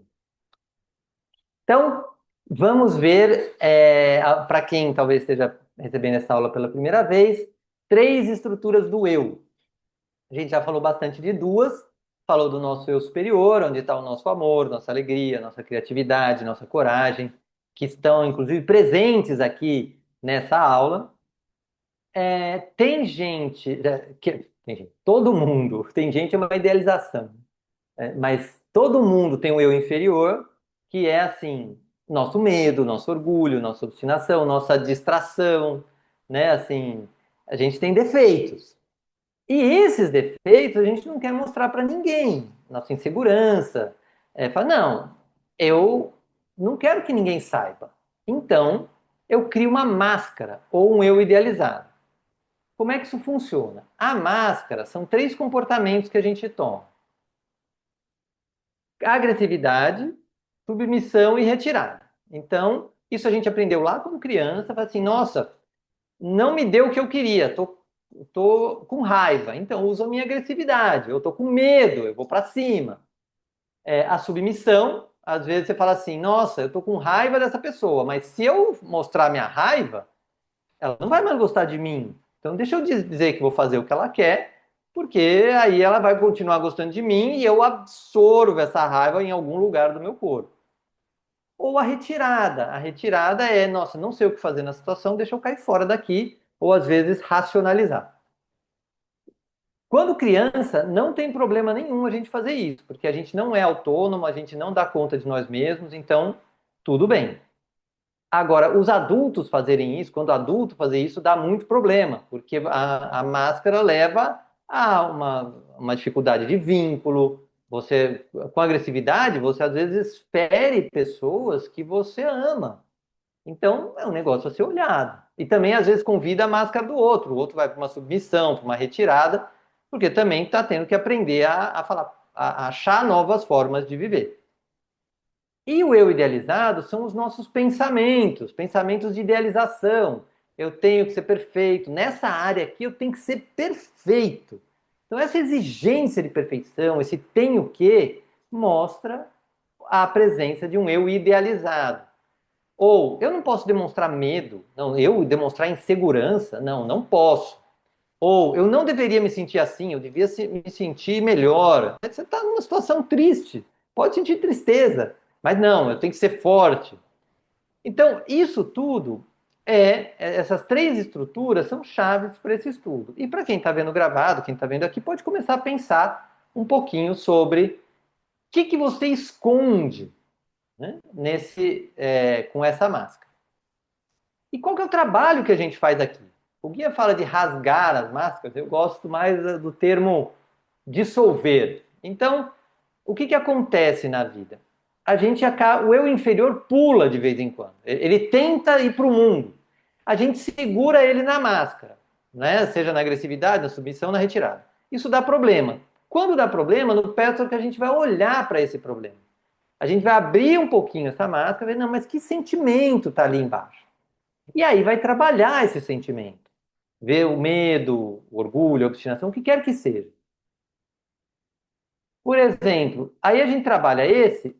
Então, vamos ver, para quem talvez esteja recebendo essa aula pela primeira vez, três estruturas do eu. A gente já falou bastante de duas, falou do nosso eu superior, onde está o nosso amor, nossa alegria, nossa criatividade, nossa coragem, que estão, inclusive, presentes aqui nessa aula. Tem gente, todo mundo, tem gente, é uma idealização, mas todo mundo tem um eu inferior, que é assim, nosso medo, nosso orgulho, nossa obstinação, nossa distração, né? Assim, a gente tem defeitos. E esses defeitos a gente não quer mostrar para ninguém. Nossa insegurança. Fala, não, eu não quero que ninguém saiba. Então, eu crio uma máscara ou um eu idealizado. Como é que isso funciona? A máscara são três comportamentos que a gente toma: agressividade, submissão e retirada. Então, isso a gente aprendeu lá como criança, fala assim, nossa, não me deu o que eu queria, tô com raiva, então uso a minha agressividade, eu tô com medo, eu vou para cima. A submissão, às vezes você fala assim, nossa, eu tô com raiva dessa pessoa, mas se eu mostrar minha raiva, ela não vai mais gostar de mim. Então deixa eu dizer que vou fazer o que ela quer, porque aí ela vai continuar gostando de mim e eu absorvo essa raiva em algum lugar do meu corpo. Ou a retirada. A retirada é, nossa, não sei o que fazer na situação, deixa eu cair fora daqui, ou às vezes racionalizar. Quando criança, não tem problema nenhum a gente fazer isso, porque a gente não é autônomo, a gente não dá conta de nós mesmos, então tudo bem. Agora, os adultos fazerem isso, quando adulto fazer isso, dá muito problema, porque a máscara leva a uma dificuldade de vínculo. Você, com agressividade, você às vezes fere pessoas que você ama. Então, é um negócio a ser olhado. E também, às vezes, convida a máscara do outro. O outro vai para uma submissão, para uma retirada, porque também está tendo que aprender a falar, a achar novas formas de viver. E o eu idealizado são os nossos pensamentos, pensamentos de idealização. Eu tenho que ser perfeito. Nessa área aqui, eu tenho que ser perfeito. Então, essa exigência de perfeição, esse tenho que, mostra a presença de um eu idealizado. Ou eu não posso demonstrar medo, não, eu demonstrar insegurança, não posso. Ou eu não deveria me sentir assim, eu devia me sentir melhor. Você está numa situação triste, pode sentir tristeza, mas não, eu tenho que ser forte. Então, isso tudo essas três estruturas são chaves para esse estudo. E para quem está vendo gravado, quem está vendo aqui, pode começar a pensar um pouquinho sobre o que você esconde, né, com essa máscara. E qual que é o trabalho que a gente faz aqui? O guia fala de rasgar as máscaras, eu gosto mais do termo dissolver. Então, o que acontece na vida? O eu inferior pula de vez em quando. Ele tenta ir para o mundo. A gente segura ele na máscara, né? Seja na agressividade, na submissão, na retirada. Isso dá problema. Quando dá problema, no Petro que a gente vai olhar para esse problema. A gente vai abrir um pouquinho essa máscara e ver, não, mas que sentimento está ali embaixo? E aí vai trabalhar esse sentimento. Ver o medo, o orgulho, a obstinação, o que quer que seja. Por exemplo, aí a gente trabalha esse,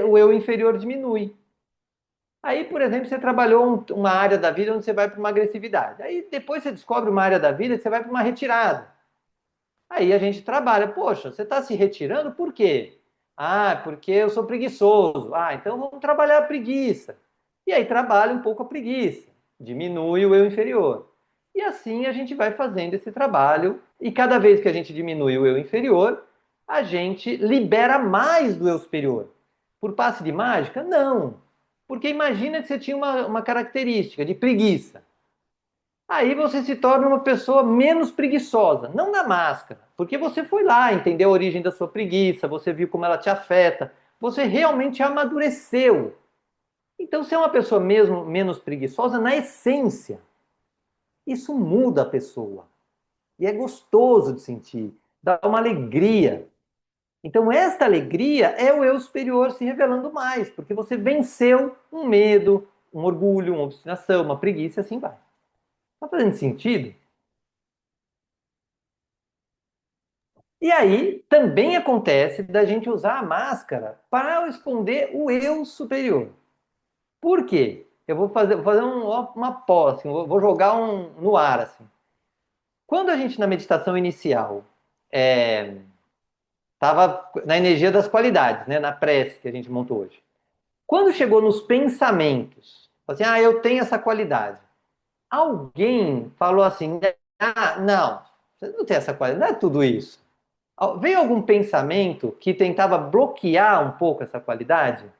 o eu inferior diminui. Aí, por exemplo, você trabalhou uma área da vida onde você vai para uma agressividade. Aí depois você descobre uma área da vida que você vai para uma retirada. Aí a gente trabalha, poxa, você está se retirando por quê? Ah, porque eu sou preguiçoso. Ah, então vamos trabalhar a preguiça. E aí trabalha um pouco a preguiça, diminui o eu inferior. E assim a gente vai fazendo esse trabalho, e cada vez que a gente diminui o eu inferior, a gente libera mais do eu superior. Por passe de mágica? Não. Porque imagina que você tinha uma característica de preguiça. Aí você se torna uma pessoa menos preguiçosa, não na máscara, porque você foi lá, entendeu a origem da sua preguiça, você viu como ela te afeta, você realmente amadureceu. Então, ser uma pessoa mesmo menos preguiçosa, na essência, isso muda a pessoa. E é gostoso de sentir, dá uma alegria. Então, esta alegria é o eu superior se revelando mais, porque você venceu um medo, um orgulho, uma obstinação, uma preguiça e assim vai. Está fazendo sentido? E aí também acontece da gente usar a máscara para esconder o eu superior. Por quê? Eu vou fazer uma pós, assim, vou jogar no ar assim. Quando a gente na meditação inicial estava na energia das qualidades, né, na prece que a gente montou hoje. Quando chegou nos pensamentos, assim, ah, eu tenho essa qualidade. Alguém falou assim, ah, não, você não tem essa qualidade, não é tudo isso. Veio algum pensamento que tentava bloquear um pouco essa qualidade?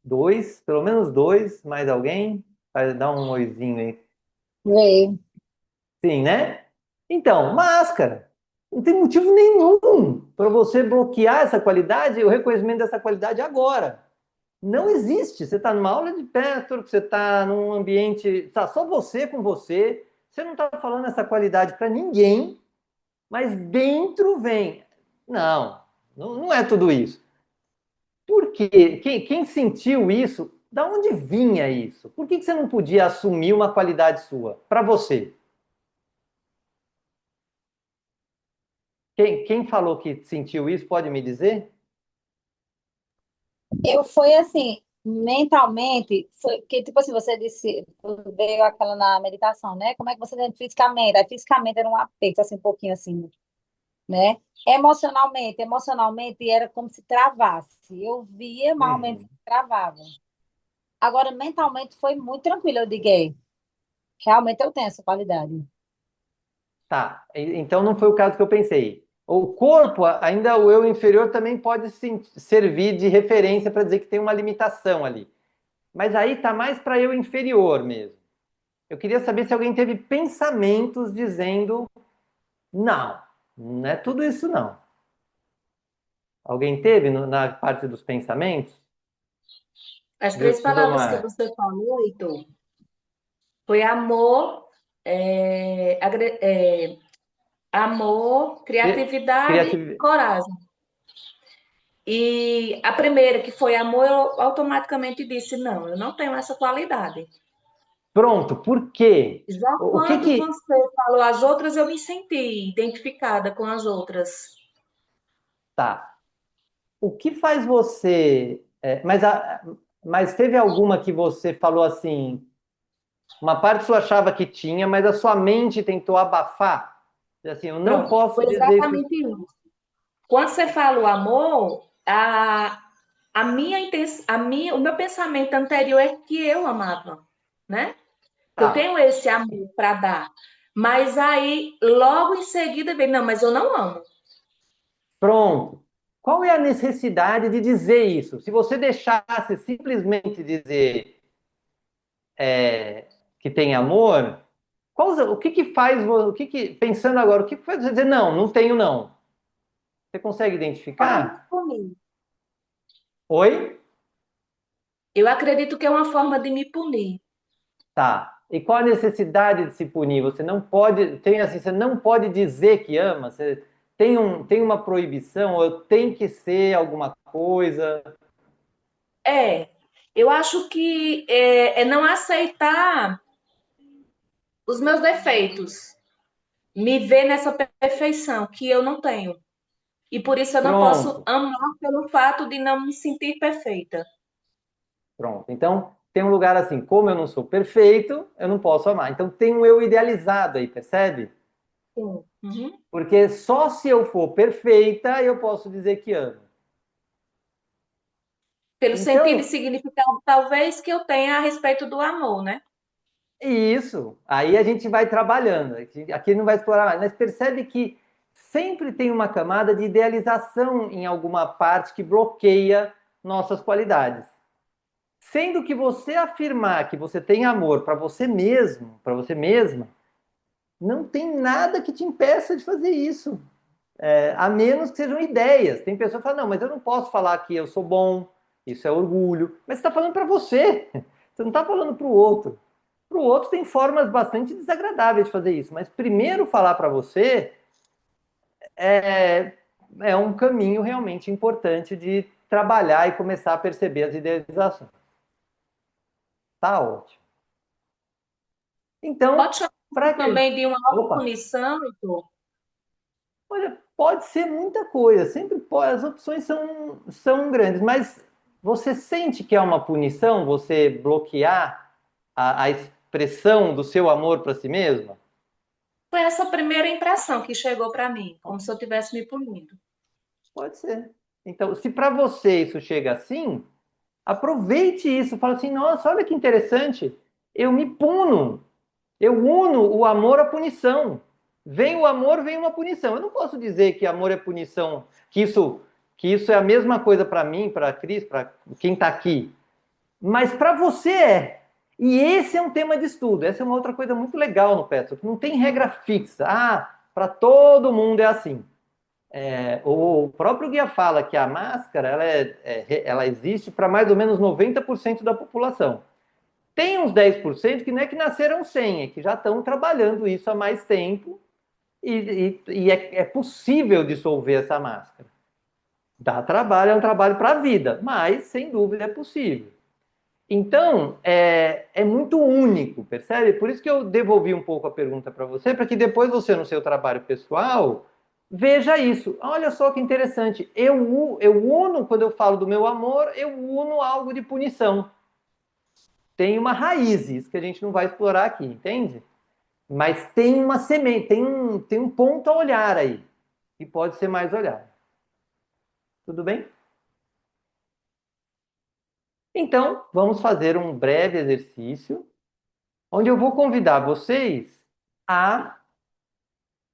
Dois, pelo menos dois, mais alguém? Vai dar um oizinho aí. Veio. Sim, né? Então, máscara. Não tem motivo nenhum para você bloquear essa qualidade, o reconhecimento dessa qualidade agora. Não existe. Você está numa aula de pastor, você está num ambiente, está só você com você. Você não está falando essa qualidade para ninguém, mas dentro vem. Não, não é tudo isso. Por quê? Quem sentiu isso? Da onde vinha isso? Por que você não podia assumir uma qualidade sua para você? Quem falou que sentiu isso pode me dizer? Eu fui assim, mentalmente, foi que tipo assim, você disse, veio aquela na meditação, né? Como é que você sente fisicamente? Aí fisicamente era um aperto, assim, um pouquinho assim, né? Emocionalmente era como se travasse. Eu via, mais ou menos, que Uhum. travava. Agora, mentalmente foi muito tranquilo, eu digo, "É, realmente eu tenho essa qualidade." Tá, então não foi o caso que eu pensei. O corpo, ainda o eu inferior também pode servir de referência para dizer que tem uma limitação ali. Mas aí tá mais para eu inferior mesmo. Eu queria saber se alguém teve pensamentos dizendo não, não é tudo isso não. Alguém teve na parte dos pensamentos? As três Jojo palavras que Mar. você falou, Heitor, foi amor, amor, criatividade, Criatividade. coragem. E a primeira, que foi amor, eu automaticamente disse, não, eu não tenho essa qualidade. Pronto, por quê? Já O que quando que. você falou as outras, eu me senti identificada com as outras. Tá. O que faz você. Mas teve alguma que você falou assim. Uma parte sua achava que tinha, mas a sua mente tentou abafar? Assim, eu não Pronto, posso foi dizer isso. exatamente isso. Quando você fala o amor, a minha intenção, o meu pensamento anterior é que eu amava, né? Que eu Tá. tenho esse amor para dar. Mas aí, logo em seguida, vem, não, mas eu não amo. Pronto. Qual é a necessidade de dizer isso? Se você deixasse simplesmente dizer que tem amor, o que que faz, pensando agora, o que que faz você dizer não, não tenho não? Você consegue identificar? Por mim. Oi? Eu acredito que é uma forma de me punir. Tá. E qual a necessidade de se punir? Você não pode, tem assim, você não pode dizer que ama, você tem uma proibição, ou tem que ser alguma coisa. É, eu acho que é não aceitar os meus defeitos, me ver nessa perfeição que eu não tenho. E por isso eu não posso Pronto. amar pelo fato de não me sentir perfeita. Pronto. Então, tem um lugar assim, como eu não sou perfeito, eu não posso amar. Então, tem um eu idealizado aí, percebe? Sim. Uhum. Porque só se eu for perfeita, eu posso dizer que amo. Pelo sentido e Então, significado, talvez, que eu tenha a respeito do amor, né? isso. Aí a gente vai trabalhando. Aqui não vai explorar mais, mas percebe que sempre tem uma camada de idealização em alguma parte que bloqueia nossas qualidades. Sendo que você afirmar que você tem amor para você mesmo, para você mesma, não tem nada que te impeça de fazer isso. A menos que sejam ideias. Tem pessoas que falam, não, mas eu não posso falar que eu sou bom, isso é orgulho. Mas você está falando para você, você não está falando para o outro. Para o outro tem formas bastante desagradáveis de fazer isso, mas primeiro falar para você é, é um caminho realmente importante de trabalhar e começar a perceber as idealizações. Tá ótimo. Então, Pode chamar para que. também de uma Opa! autopunição, Heitor? Olha, pode ser muita coisa, sempre pode, as opções são grandes, mas você sente que é uma punição você bloquear a expressão do seu amor para si mesma? Foi essa primeira impressão que chegou para mim, como se eu estivesse me punindo. Pode ser. Então, se para você isso chega assim, aproveite isso, fala assim, nossa, olha que interessante, eu me puno, eu uno o amor à punição. Vem o amor, vem uma punição. Eu não posso dizer que amor é punição, que isso é a mesma coisa para mim, para a Cris, para quem está aqui. Mas para você é. E esse é um tema de estudo. Essa é uma outra coisa muito legal no Petro. Não tem regra fixa. Ah, para todo mundo é assim. O próprio guia fala que a máscara ela existe para mais ou menos 90% da população. Tem uns 10% que não é que nasceram sem, é que já estão trabalhando isso há mais tempo e é possível dissolver essa máscara. Dá trabalho, é um trabalho para a vida, mas sem dúvida é possível. Então, é muito único, percebe? Por isso que eu devolvi um pouco a pergunta para você, para que depois você, no seu trabalho pessoal, veja isso. Olha só que interessante. Eu uno, quando eu falo do meu amor, eu uno algo de punição. Tem uma raiz, isso que a gente não vai explorar aqui, entende? Mas tem uma semente, tem um ponto a olhar aí, e pode ser mais olhar. Tudo bem? Então, vamos fazer um breve exercício, onde eu vou convidar vocês a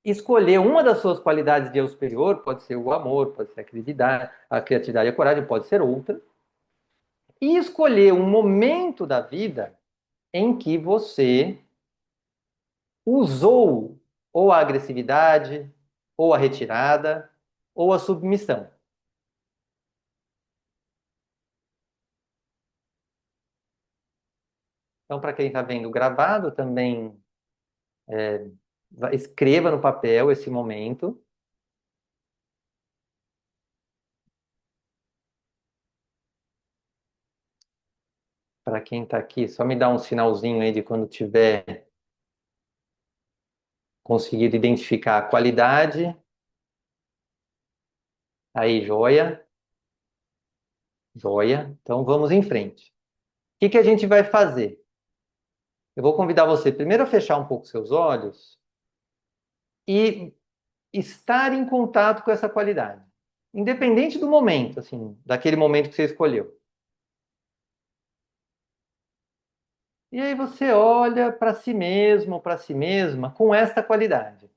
escolher uma das suas qualidades de eu superior, pode ser o amor, pode ser a criatividade e a coragem, pode ser outra, e escolher um momento da vida em que você usou ou a agressividade, ou a retirada, ou a submissão. Então, para quem está vendo gravado, também escreva no papel esse momento. Para quem está aqui, só me dá um sinalzinho aí de quando tiver conseguido identificar a qualidade. Aí, joia. Joia. Então, vamos em frente. O que que a gente vai fazer? Eu vou convidar você primeiro a fechar um pouco seus olhos e estar em contato com essa qualidade. Independente do momento, assim, daquele momento que você escolheu. E aí você olha para si mesmo, para si mesma, com esta qualidade.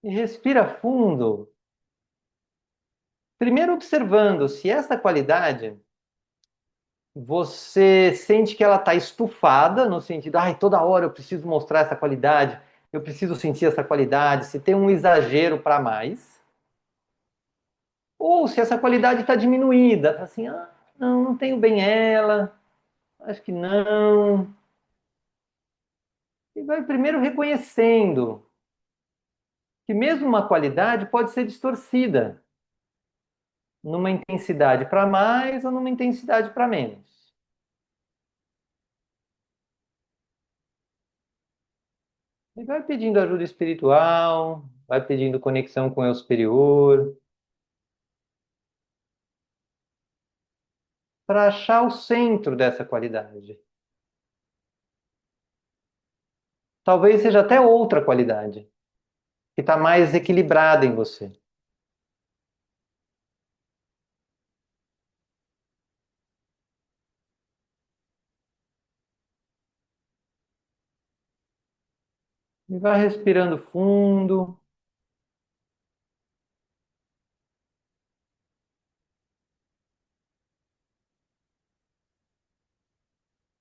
E respira fundo. Primeiro observando se essa qualidade você sente que ela está estufada, no sentido, ai, toda hora eu preciso mostrar essa qualidade, eu preciso sentir essa qualidade, se tem um exagero para mais, ou se essa qualidade está diminuída, tá assim, ah, não tenho bem ela, acho que não. E vai primeiro reconhecendo que mesmo uma qualidade pode ser distorcida numa intensidade para mais ou numa intensidade para menos. E vai pedindo ajuda espiritual, vai pedindo conexão com o eu superior, para achar o centro dessa qualidade. Talvez seja até outra qualidade, que está mais equilibrada em você. E vai respirando fundo.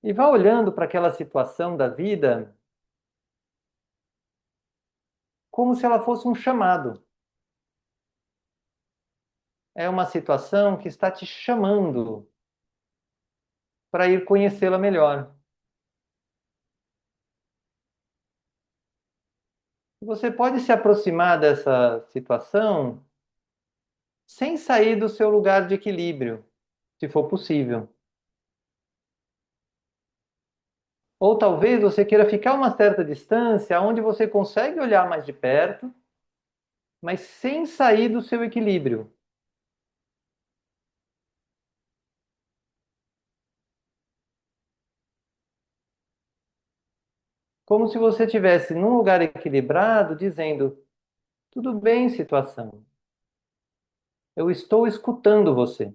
E vá olhando para aquela situação da vida como se ela fosse um chamado. É uma situação que está te chamando para ir conhecê-la melhor. Você pode se aproximar dessa situação sem sair do seu lugar de equilíbrio, se for possível. Ou talvez você queira ficar a uma certa distância, onde você consegue olhar mais de perto, mas sem sair do seu equilíbrio. Como se você estivesse num lugar equilibrado, dizendo: tudo bem, situação, eu estou escutando você.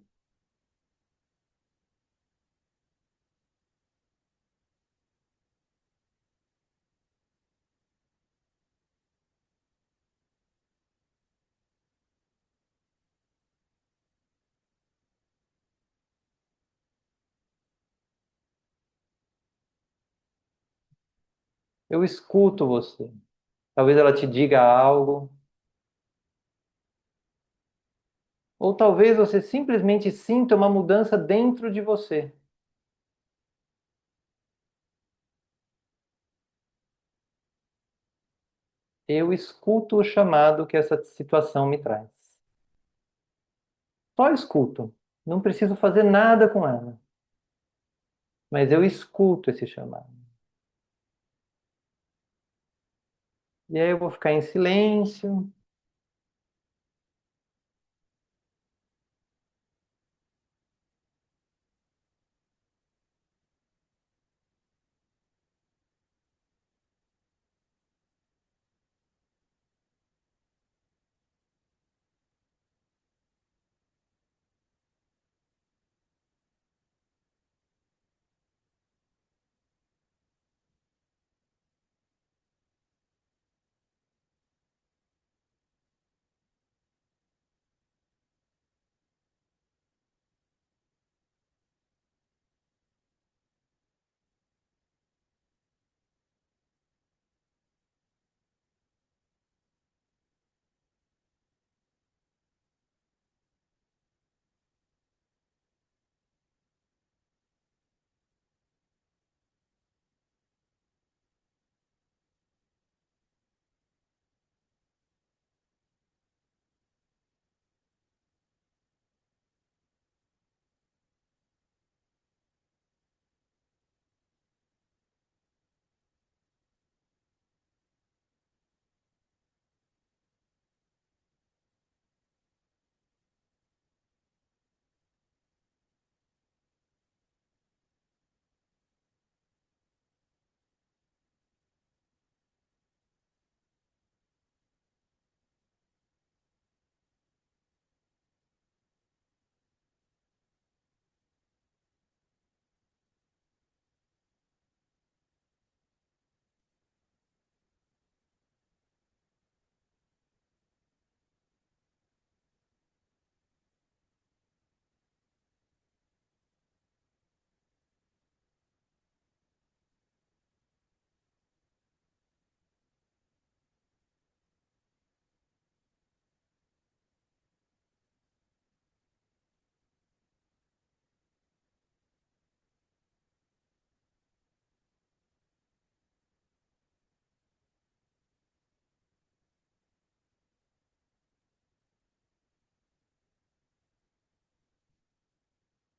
Eu escuto você. Talvez ela te diga algo, ou talvez você simplesmente sinta uma mudança dentro de você. Eu escuto o chamado que essa situação me traz. Só escuto. Não preciso fazer nada com ela, mas eu escuto esse chamado. E aí eu vou ficar em silêncio.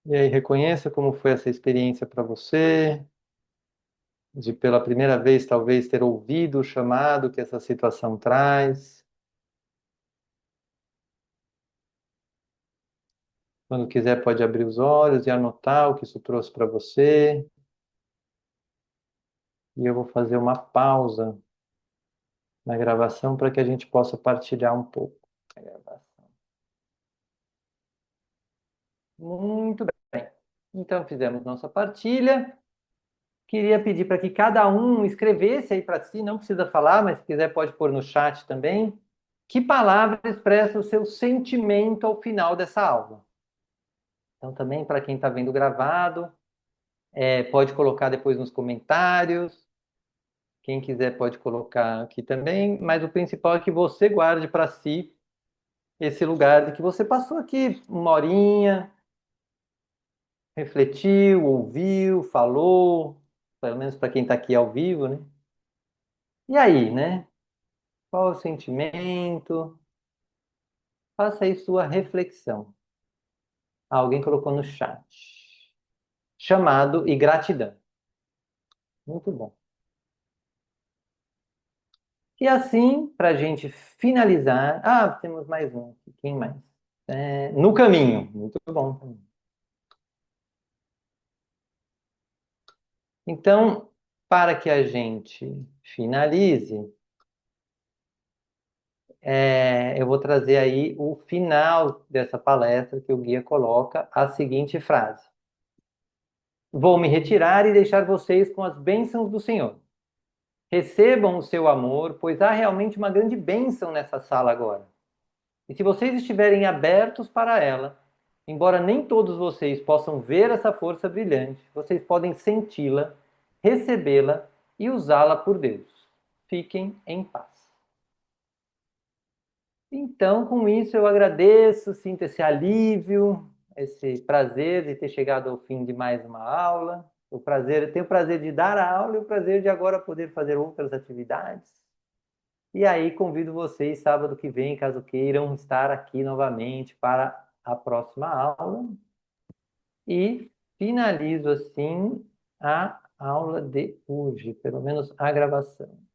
E aí reconheça como foi essa experiência para você. de pela primeira vez talvez ter ouvido o chamado que essa situação traz. Quando quiser pode abrir os olhos e anotar o que isso trouxe para você. E eu vou fazer uma pausa na gravação para que a gente possa partilhar um pouco a gravação. Muito bem. Então fizemos nossa partilha. Queria pedir para que cada um escrevesse aí para si, não precisa falar, mas se quiser pode pôr no chat também. Que palavra expressa o seu sentimento ao final dessa aula? Então também para quem está vendo gravado, pode colocar depois nos comentários. Quem quiser pode colocar aqui também, mas o principal é que você guarde para si esse lugar de que você passou aqui uma horinha, refletiu, ouviu, falou, pelo menos para quem está aqui ao vivo, né? E aí, né? Qual o sentimento? Faça aí sua reflexão. Alguém colocou no chat. Chamado e gratidão. Muito bom. E assim, para a gente finalizar. Ah, temos mais um aqui. Quem mais? No caminho. Muito bom. Então, para que a gente finalize, eu vou trazer aí o final dessa palestra que o guia coloca a seguinte frase: Vou me retirar e deixar vocês com as bênçãos do Senhor. Recebam o seu amor, pois há realmente uma grande bênção nessa sala agora. E se vocês estiverem abertos para ela, embora nem todos vocês possam ver essa força brilhante, vocês podem senti-la, recebê-la e usá-la por Deus. Fiquem em paz. Então, com isso, eu agradeço, sinto esse alívio, esse prazer de ter chegado ao fim de mais uma aula. Tenho o prazer de dar a aula e o prazer de agora poder fazer outras atividades. E aí convido vocês sábado que vem, caso queiram estar aqui novamente para a próxima aula. E finalizo assim a aula de hoje, pelo menos a gravação.